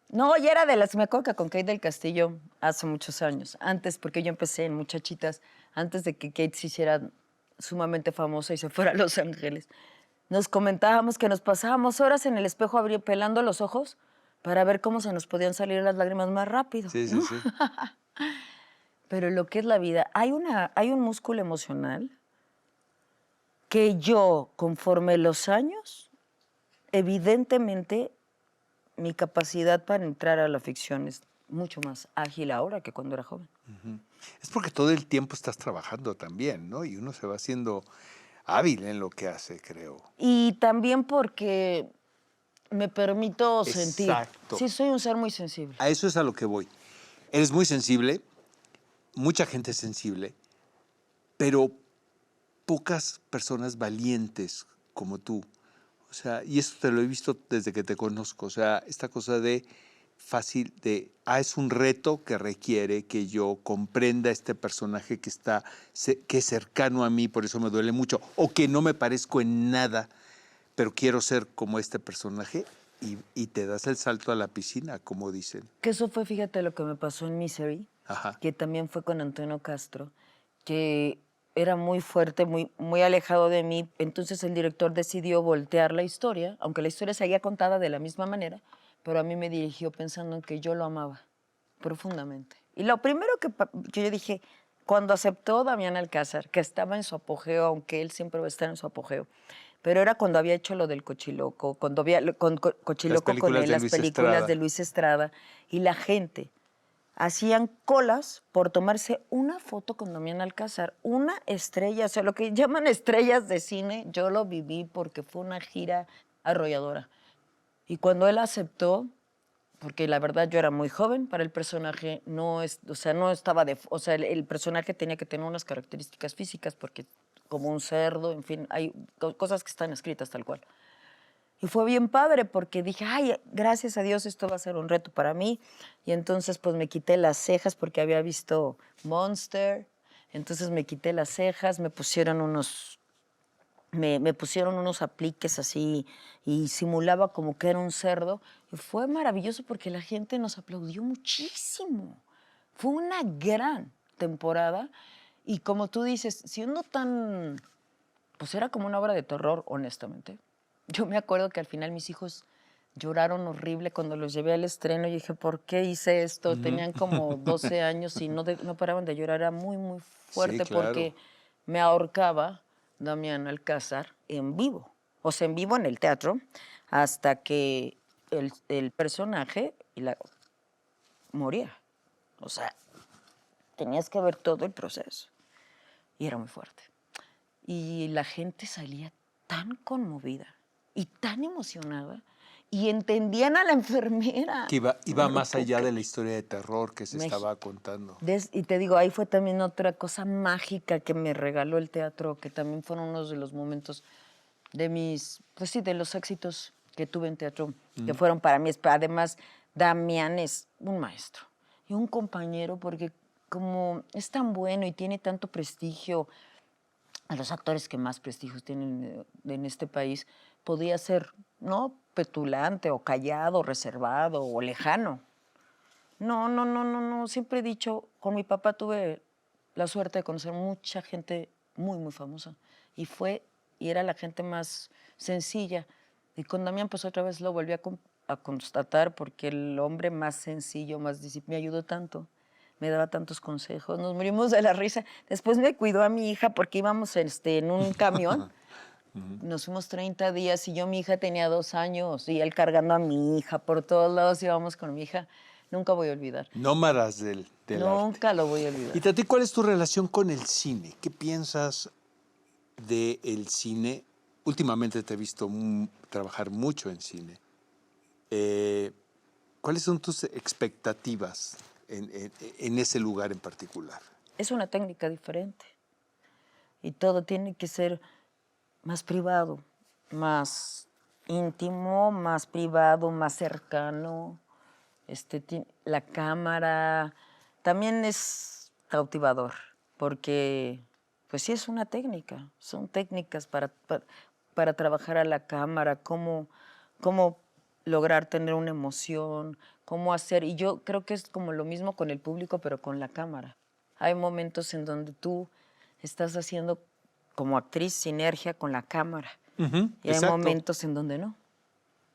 no, ya era de las, me acuerdo que con Kate del Castillo hace muchos años, antes, porque yo empecé en Muchachitas, antes de que Kate se hiciera sumamente famosa y se fuera a Los Ángeles. Nos comentábamos que nos pasábamos horas en el espejo pelando los ojos para ver cómo se nos podían salir las lágrimas más rápido. Sí. Pero lo que es la vida, hay un músculo emocional que yo, conforme los años, evidentemente mi capacidad para entrar a la ficción es mucho más ágil ahora que cuando era joven. Es porque todo el tiempo estás trabajando también, ¿no? Y uno se va haciendo hábil en lo que hace, creo. Y también porque me permito sentir. Exacto. Sí, soy un ser muy sensible. A eso es a lo que voy. Eres muy sensible, mucha gente es sensible, pero pocas personas valientes como tú. O sea, y eso te lo he visto desde que te conozco. O sea, esta cosa de fácil, es un reto que requiere que yo comprenda este personaje que es cercano a mí, por eso me duele mucho, o que no me parezco en nada, pero quiero ser como este personaje y te das el salto a la piscina, como dicen. Que eso fue, fíjate, lo que me pasó en Misery, que también fue con Antonio Castro, que era muy fuerte, muy alejado de mí. Entonces el director decidió voltear la historia, aunque la historia seguía contada de la misma manera, pero a mí me dirigió pensando en que yo lo amaba profundamente. Y lo primero que yo dije, cuando aceptó Damián Alcázar, que estaba en su apogeo, aunque él siempre va a estar en su apogeo, pero era cuando había hecho lo del Cochiloco, cuando había Cochiloco con él, las películas de Luis Estrada, y la gente hacían colas por tomarse una foto con Damián Alcázar, una estrella, o sea, lo que llaman estrellas de cine, yo lo viví porque fue una gira arrolladora. Y cuando él aceptó, porque la verdad yo era muy joven para el personaje, no estaba el personaje tenía que tener unas características físicas porque como un cerdo, en fin, hay cosas que están escritas tal cual. Y fue bien padre porque dije, ay, gracias a Dios esto va a ser un reto para mí. Y entonces pues me quité las cejas porque había visto Monster. Entonces me quité las cejas, me pusieron unos apliques así y simulaba como que era un cerdo. Y fue maravilloso porque la gente nos aplaudió muchísimo. Fue una gran temporada. Y como tú dices, siendo tan... Pues era como una obra de terror, honestamente. Yo me acuerdo que al final mis hijos lloraron horrible cuando los llevé al estreno. Y dije, ¿por qué hice esto? Tenían como 12 años y no paraban de llorar. Era muy, muy fuerte, sí, claro, porque me ahorcaba Damián Alcázar en vivo. O sea, en vivo en el teatro, hasta que el personaje moría. O sea, tenías que ver todo el proceso. Y era muy fuerte. Y la gente salía tan conmovida y tan emocionada y entendían a la enfermera. Que iba más allá de la historia de terror que se estaba contando. Y te digo, ahí fue también otra cosa mágica que me regaló el teatro, que también fueron unos de los momentos de de los éxitos que tuve en teatro, que fueron para mí, además Damián es un maestro y un compañero porque como es tan bueno y tiene tanto prestigio, a los actores que más prestigio tienen en este país, podía ser, ¿no? Petulante o callado, reservado o lejano. No, no, no, no, no. Siempre he dicho, con mi papá tuve la suerte de conocer mucha gente muy, muy famosa. Y era la gente más sencilla. Y con Damián, pues otra vez lo volví a constatar porque el hombre más sencillo, más disciplinado, me ayudó tanto. Me daba tantos consejos. Nos morimos de la risa. Después me cuidó a mi hija porque íbamos en un camión. Nos fuimos 30 días y mi hija tenía 2 años y él cargando a mi hija por todos lados íbamos con mi hija. Nunca voy a olvidar. Nómadas del arte. Nunca lo voy a olvidar. Y Tati, ¿cuál es tu relación con el cine? ¿Qué piensas del cine? Últimamente te he visto trabajar mucho en cine. ¿Cuáles son tus expectativas en ese lugar en particular? Es una técnica diferente y todo tiene que ser más privado, más íntimo, más privado, más cercano. La cámara también es cautivador porque pues sí es una técnica, son técnicas para trabajar a la cámara, cómo lograr tener una emoción, cómo hacer, y yo creo que es como lo mismo con el público, pero con la cámara. Hay momentos en donde tú estás haciendo como actriz sinergia con la cámara, y hay momentos en donde no.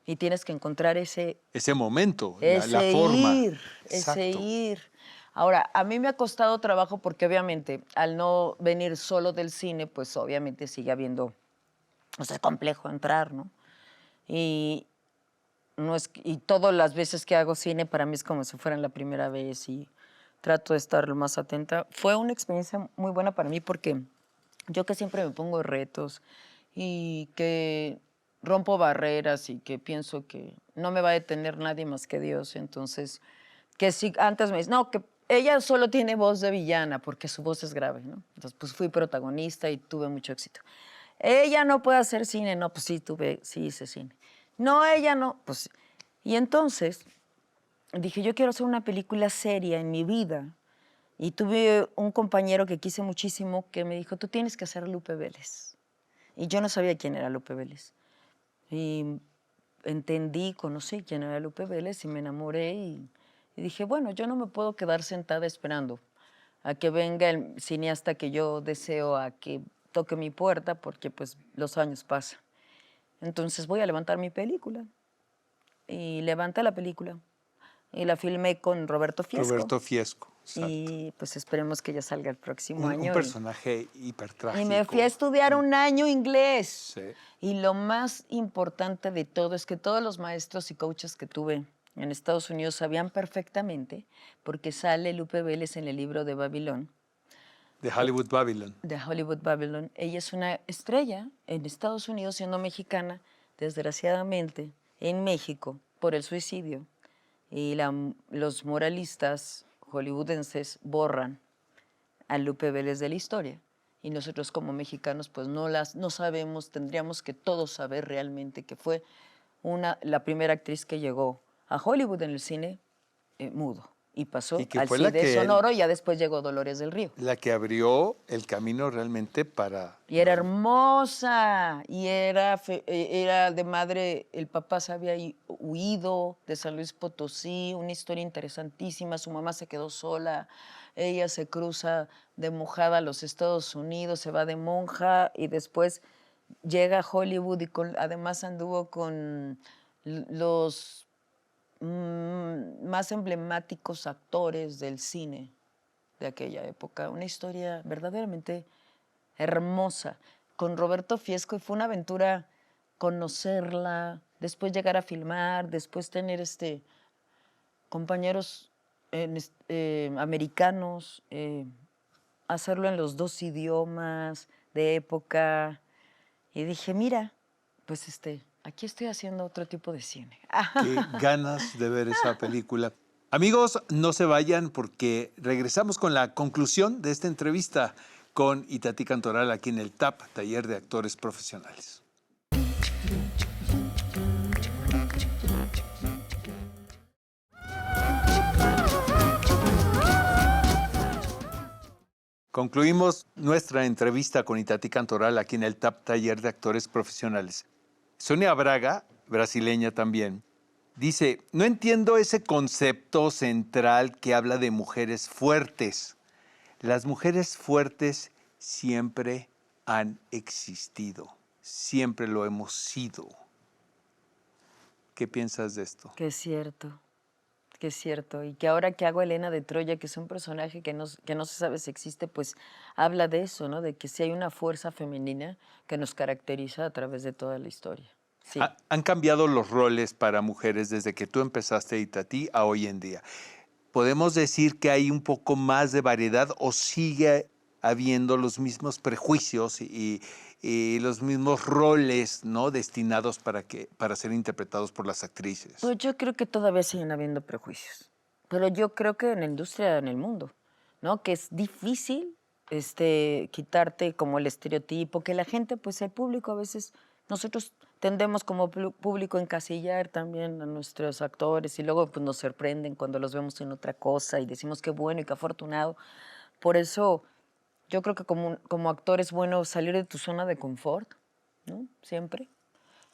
Y tienes que encontrar ese momento, la forma. Ese ir. Ahora, a mí me ha costado trabajo porque obviamente al no venir solo del cine, pues obviamente sigue habiendo, o sea, es complejo entrar, ¿no? Y todas las veces que hago cine para mí es como si fuera la primera vez y trato de estar lo más atenta. Fue una experiencia muy buena para mí porque yo que siempre me pongo retos y que rompo barreras y que pienso que no me va a detener nadie más que Dios. Entonces, que si antes me dicen, no, que ella solo tiene voz de villana porque su voz es grave, ¿no? Entonces, pues fui protagonista y tuve mucho éxito. Ella no puede hacer cine, no, pues sí hice cine. No, ella no, pues. Y entonces dije, yo quiero hacer una película seria en mi vida. Y tuve un compañero que quise muchísimo que me dijo, tú tienes que hacer Lupe Vélez. Y yo no sabía quién era Lupe Vélez. Y conocí quién era Lupe Vélez y me enamoré y dije, bueno, yo no me puedo quedar sentada esperando a que venga el cineasta que yo deseo a que toque mi puerta porque pues los años pasan. Entonces voy a levantar mi película. Y levanté la película y la filmé con Roberto Fiesco. Roberto Fiesco, exacto. Y pues esperemos que ya salga el próximo año. Un personaje hipertrágico. Y me fui a estudiar un año inglés. Sí. Y lo más importante de todo es que todos los maestros y coaches que tuve en Estados Unidos sabían perfectamente, porque sale Lupe Vélez en el libro de Babylon. De Hollywood Babylon. De Hollywood Babylon. Ella es una estrella en Estados Unidos, siendo mexicana, desgraciadamente, en México, por el suicidio. Y los moralistas hollywoodenses borran a Lupe Vélez de la historia. Y nosotros como mexicanos pues no sabemos, tendríamos que todos saber realmente que fue la primera actriz que llegó a Hollywood en el cine mudo. Y pasó al cine sonoro y ya después llegó Dolores del Río. La que abrió el camino realmente para... Y era hermosa, y era de madre, el papá se había huido de San Luis Potosí, una historia interesantísima, su mamá se quedó sola, ella se cruza de mojada a los Estados Unidos, se va de monja y después llega a Hollywood y además anduvo con los más emblemáticos actores del cine de aquella época. Una historia verdaderamente hermosa con Roberto Fiesco y fue una aventura conocerla, después llegar a filmar, después tener compañeros americanos, hacerlo en los 2 idiomas de época. Y dije, mira, pues aquí estoy haciendo otro tipo de cine. Qué ganas de ver esa película. Amigos, no se vayan porque regresamos con la conclusión de esta entrevista con Itatí Cantoral aquí en el TAP, Taller de Actores Profesionales. Concluimos nuestra entrevista con Itatí Cantoral aquí en el TAP Taller de Actores Profesionales. Sonia Braga, brasileña también, dice, no entiendo ese concepto central que habla de mujeres fuertes. Las mujeres fuertes siempre han existido, siempre lo hemos sido. ¿Qué piensas de esto? Que es cierto. Que es cierto, y que ahora que hago Helena de Troya, que es un personaje que no se sabe si existe, pues habla de eso, ¿no? De que sí hay una fuerza femenina que nos caracteriza a través de toda la historia. Sí. Han cambiado los roles para mujeres desde que tú empezaste, Itatí, a hoy en día. ¿Podemos decir que hay un poco más de variedad o sigue habiendo los mismos prejuicios y los mismos roles, ¿no?, destinados para ser interpretados por las actrices? Pues yo creo que todavía siguen habiendo prejuicios, pero yo creo que en la industria, en el mundo, ¿no? Que es difícil quitarte como el estereotipo, que la gente, pues el público a veces, nosotros tendemos como público a encasillar también a nuestros actores y luego pues nos sorprenden cuando los vemos en otra cosa y decimos qué bueno y qué afortunado. Por eso yo creo que como actor es bueno salir de tu zona de confort, ¿no? Siempre.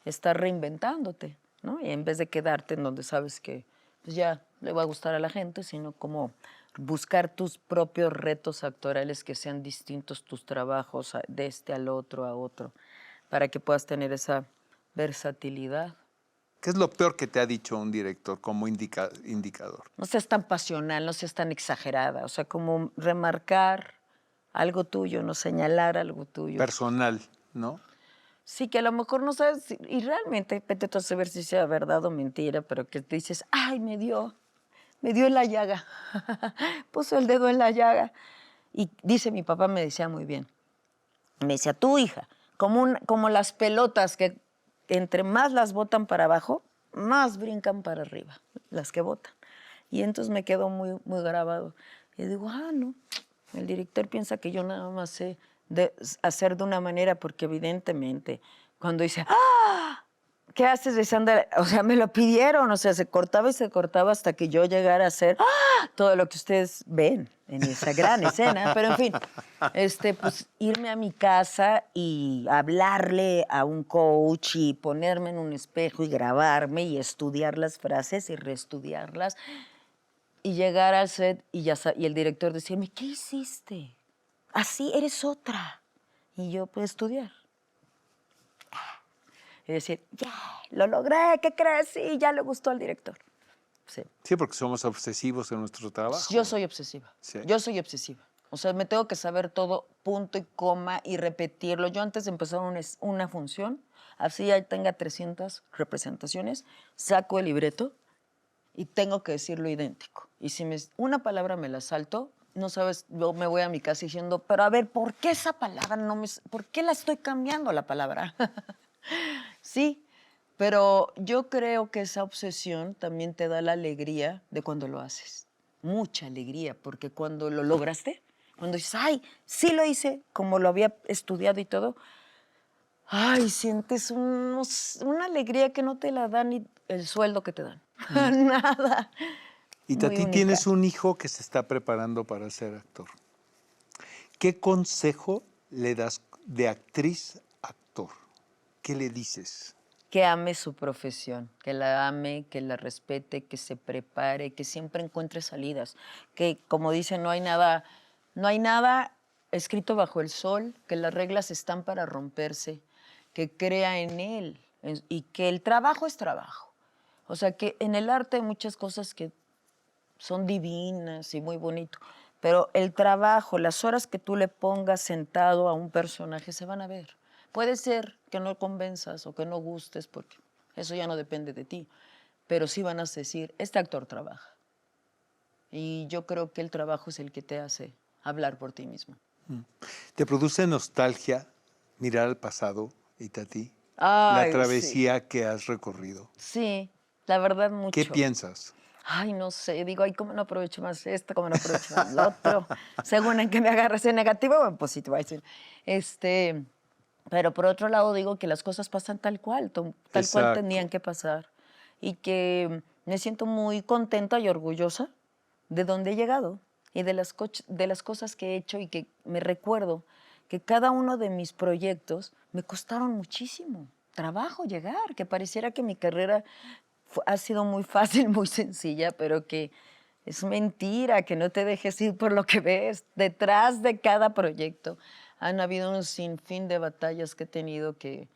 Estar reinventándote, ¿no? Y en vez de quedarte en donde sabes que pues ya le va a gustar a la gente, sino como buscar tus propios retos actorales que sean distintos tus trabajos de este al otro a otro, para que puedas tener esa versatilidad. ¿Qué es lo peor que te ha dicho un director como indicador? No seas tan pasional, no seas tan exagerada, o sea, como remarcar algo tuyo, no señalar algo tuyo. Personal, ¿no? Sí, que a lo mejor no sabes, y realmente, vete tú a saber si sea verdad o mentira, pero que te dices, ay, me dio en la llaga, puso el dedo en la llaga. Y dice, mi papá me decía muy bien, me decía, tu hija, como las pelotas que entre más las botan para abajo, más brincan para arriba, las que botan. Y entonces me quedó muy, muy grabado. Y digo, no, el director piensa que yo nada más sé hacer de una manera, porque evidentemente cuando dice, ¿qué haces de Sandra? O sea, me lo pidieron, o sea, se cortaba y se cortaba hasta que yo llegara a hacer todo lo que ustedes ven en esa gran escena. Pero en fin, pues irme a mi casa y hablarle a un coach y ponerme en un espejo y grabarme y estudiar las frases y reestudiarlas y llegar al set y el director decirme, ¿qué hiciste? Así eres otra. Y yo, pues, estudiar. Y decir, ya, lo logré, ¿qué crees? Sí, ya le gustó al director. Sí. Sí, porque somos obsesivos en nuestro trabajo. Yo soy obsesiva. Sí. Yo soy obsesiva. O sea, me tengo que saber todo, punto y coma, y repetirlo. Yo antes de empezar una función, así ya tenga 300 representaciones, saco el libreto y tengo que decirlo idéntico. Y si una palabra me la salto, no sabes, yo me voy a mi casa diciendo, pero a ver, ¿por qué esa palabra por qué la estoy cambiando la palabra? Sí, pero yo creo que esa obsesión también te da la alegría de cuando lo haces. Mucha alegría, porque cuando lo lograste, cuando dices, ay, sí lo hice, como lo había estudiado y todo, ay, sientes una alegría que no te la da ni el sueldo que te dan. Nada. Y Itatí, tienes un hijo que se está preparando para ser actor. ¿Qué consejo le das de actriz a actor? ¿Qué le dices? Que ame su profesión, que la ame, que la respete, que se prepare, que siempre encuentre salidas. Que, como dicen, no hay nada escrito bajo el sol, que las reglas están para romperse, que crea en él y que el trabajo es trabajo. O sea, que en el arte hay muchas cosas que son divinas y muy bonito, pero el trabajo, las horas que tú le pongas sentado a un personaje se van a ver. Puede ser que no convenzas o que no gustes, porque eso ya no depende de ti, pero sí van a decir, este actor trabaja. Y yo creo que el trabajo es el que te hace hablar por ti mismo. ¿Te produce nostalgia mirar al pasado, Itatí? Ay, la travesía que has recorrido. Sí, la verdad mucho. ¿Qué piensas? Ay, no sé, digo, ay, ¿cómo no aprovecho más esto? ¿Cómo no aprovecho más lo otro? Según en que me agarras en negativo o en positivo. Pero por otro lado digo que las cosas pasan tal cual tenían que pasar. Y que me siento muy contenta y orgullosa de dónde he llegado. y de las cosas que he hecho y que me recuerdo que cada uno de mis proyectos me costaron muchísimo trabajo llegar, que pareciera que mi carrera ha sido muy fácil, muy sencilla, pero que es mentira, que no te dejes ir por lo que ves. Detrás de cada proyecto han habido un sinfín de batallas que he tenido que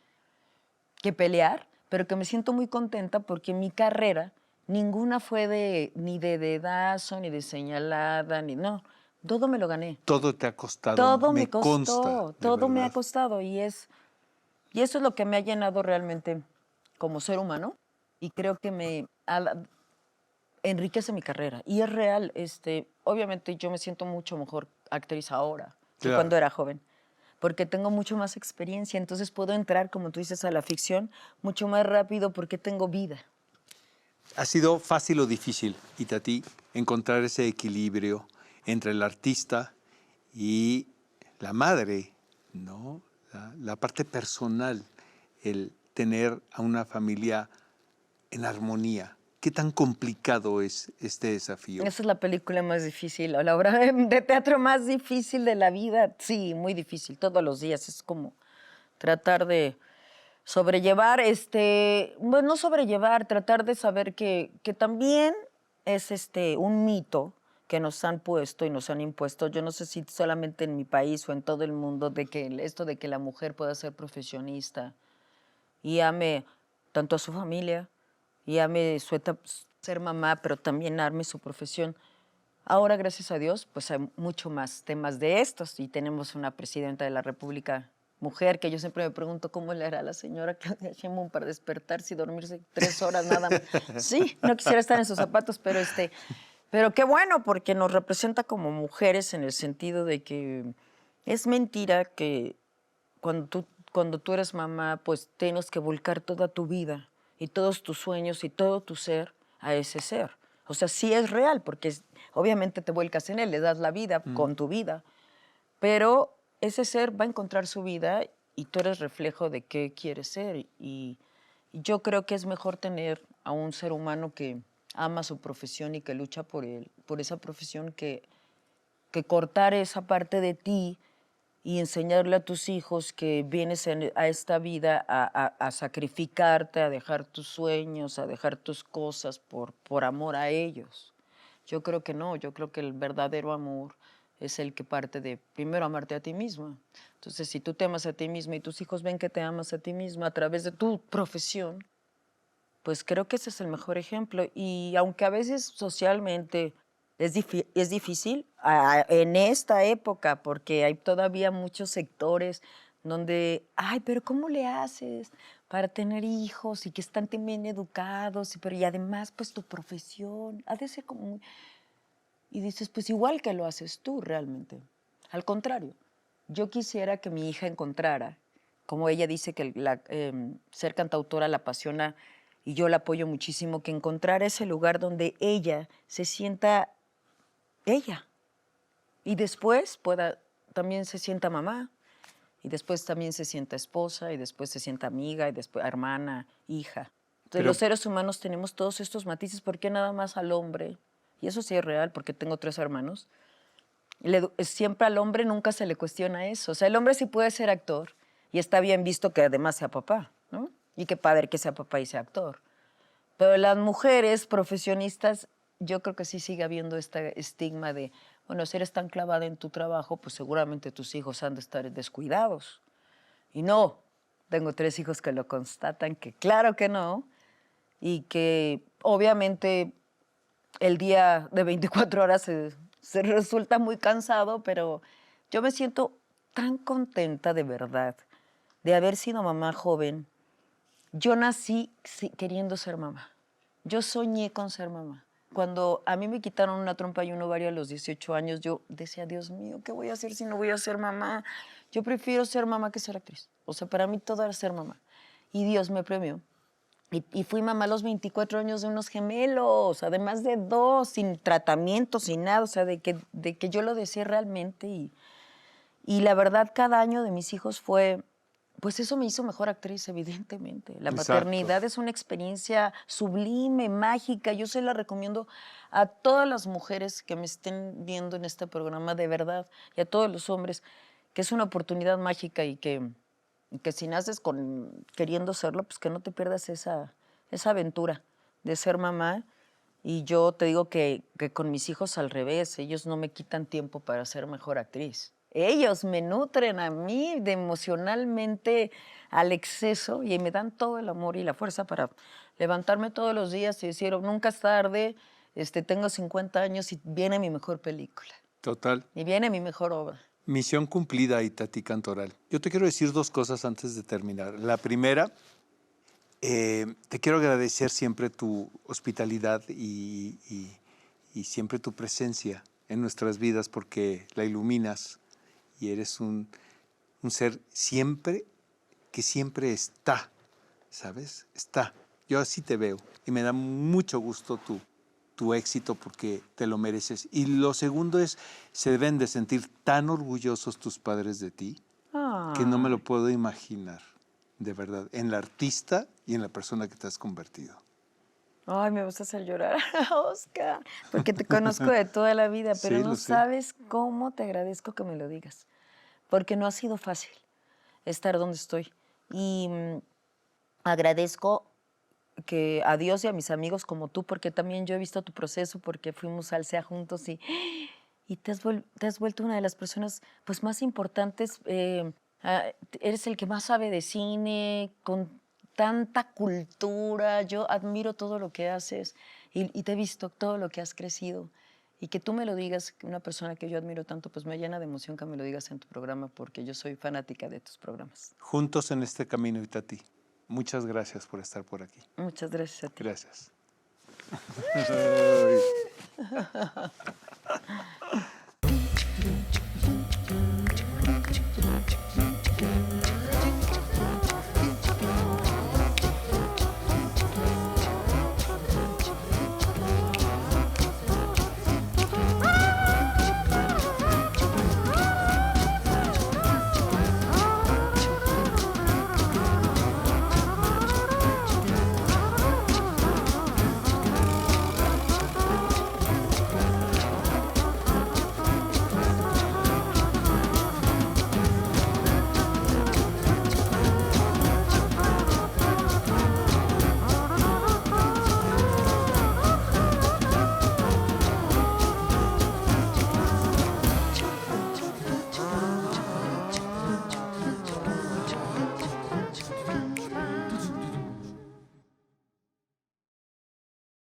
pelear, pero que me siento muy contenta porque mi carrera ninguna fue ni de dedazo, ni de señalada, ni no. Todo me lo gané. Todo te ha costado, Todo me me consta, costó, de todo me ha verdad. costado y eso es lo que me ha llenado realmente como ser humano y creo que enriquece mi carrera. Y es real, obviamente yo me siento mucho mejor actriz ahora que Claro. cuando era joven, porque tengo mucho más experiencia, entonces puedo entrar, como tú dices, a la ficción mucho más rápido porque tengo vida. ¿Ha sido fácil o difícil, Itatí, encontrar ese equilibrio entre el artista y la madre, ¿no? La parte personal, el tener a una familia en armonía. ¿Qué tan complicado es este desafío? Esa es la película más difícil, o la obra de teatro más difícil de la vida. Sí, muy difícil, todos los días. Es como tratar de sobrellevar, bueno, no sobrellevar, tratar de saber que también es un mito que nos han puesto y nos han impuesto, yo no sé si solamente en mi país o en todo el mundo, de que esto de que la mujer pueda ser profesionista y ame tanto a su familia y ame ser mamá, pero también ame su profesión. Ahora, gracias a Dios, pues hay mucho más temas de estos y tenemos una presidenta de la República mujer, que yo siempre me pregunto cómo le hará la señora Claudia Sheinbaum para despertarse y dormirse 3 horas nada más. Sí, no quisiera estar en sus zapatos, pero qué bueno, porque nos representa como mujeres en el sentido de que es mentira que cuando tú eres mamá, pues tienes que volcar toda tu vida y todos tus sueños y todo tu ser a ese ser. O sea, sí es real, porque obviamente te vuelcas en él, le das la vida con tu vida, pero ese ser va a encontrar su vida y tú eres reflejo de qué quieres ser. Y yo creo que es mejor tener a un ser humano que ama su profesión y que lucha por esa profesión que cortar esa parte de ti y enseñarle a tus hijos que vienes a esta vida a sacrificarte, a dejar tus sueños, a dejar tus cosas por amor a ellos. Yo creo que no, yo creo que el verdadero amor es el que parte de primero amarte a ti misma. Entonces, si tú te amas a ti misma y tus hijos ven que te amas a ti misma a través de tu profesión, pues creo que ese es el mejor ejemplo. Y aunque a veces socialmente es difícil en esta época, porque hay todavía muchos sectores donde, ay, pero ¿cómo le haces para tener hijos y que están bien educados? Y además, pues tu profesión ha de ser como... Y dices, pues igual que lo haces tú realmente. Al contrario, yo quisiera que mi hija encontrara, como ella dice que ser cantautora la apasiona y yo la apoyo muchísimo, que encontrara ese lugar donde ella se sienta ella y después también se sienta mamá y después también se sienta esposa y después se sienta amiga y después hermana, hija. Entonces los seres humanos tenemos todos estos matices, ¿por qué nada más al hombre? Y eso sí es real porque tengo 3 hermanos. Siempre al hombre nunca se le cuestiona eso. O sea, el hombre sí puede ser actor y está bien visto que además sea papá, ¿no? Y qué padre que sea papá y sea actor. Pero las mujeres profesionistas, yo creo que sí sigue habiendo este estigma de, bueno, si eres tan clavada en tu trabajo, pues seguramente tus hijos han de estar descuidados. Y no, tengo 3 hijos que lo constatan, que claro que no, y que obviamente el día de 24 horas se resulta muy cansado, pero yo me siento tan contenta de verdad de haber sido mamá joven. Yo nací queriendo ser mamá. Yo soñé con ser mamá. Cuando a mí me quitaron una trompa y un ovario a los 18 años, yo decía, Dios mío, ¿qué voy a hacer si no voy a ser mamá? Yo prefiero ser mamá que ser actriz. O sea, para mí todo era ser mamá. Y Dios me premió. Y fui mamá a los 24 años de unos gemelos, además de 2, sin tratamiento, sin nada, o sea, de que yo lo deseé realmente. Y la verdad, cada año de mis hijos fue Pues eso me hizo mejor actriz, evidentemente. La Exacto. maternidad es una experiencia sublime, mágica. Yo se la recomiendo a todas las mujeres que me estén viendo en este programa, de verdad, y a todos los hombres, que es una oportunidad mágica y que si naces queriendo serlo, pues que no te pierdas esa aventura de ser mamá. Y yo te digo que con mis hijos al revés, ellos no me quitan tiempo para ser mejor actriz. Ellos me nutren a mí emocionalmente al exceso y me dan todo el amor y la fuerza para levantarme todos los días y decir, "Oh, nunca es tarde, tengo 50 años y viene mi mejor película, Total. y viene mi mejor obra". Misión cumplida, Itatí Cantoral. Yo te quiero decir dos cosas antes de terminar. La primera, te quiero agradecer siempre tu hospitalidad y siempre tu presencia en nuestras vidas porque la iluminas y eres un ser que siempre está, ¿sabes? Está. Yo así te veo y me da mucho gusto tu éxito porque te lo mereces. Y lo segundo es, se deben de sentir tan orgullosos tus padres de ti que no me lo puedo imaginar, de verdad, en la artista y en la persona que te has convertido. Ay, me vas a hacer llorar, Oscar, porque te conozco de toda la vida, pero Sí, no lo sé. sabes cómo te agradezco que me lo digas, porque no ha sido fácil estar donde estoy. Y agradezco que a Dios y a mis amigos como tú, porque también yo he visto tu proceso, porque fuimos al SEA juntos y te has vuelto una de las personas pues, más importantes. Eres el que más sabe de cine, con tanta cultura. Yo admiro todo lo que haces y te he visto todo lo que has crecido. Y que tú me lo digas, que una persona que yo admiro tanto, pues me llena de emoción que me lo digas en tu programa, porque yo soy fanática de tus programas. Juntos en este camino, Itatí. Muchas gracias por estar por aquí. Muchas gracias a ti. Gracias.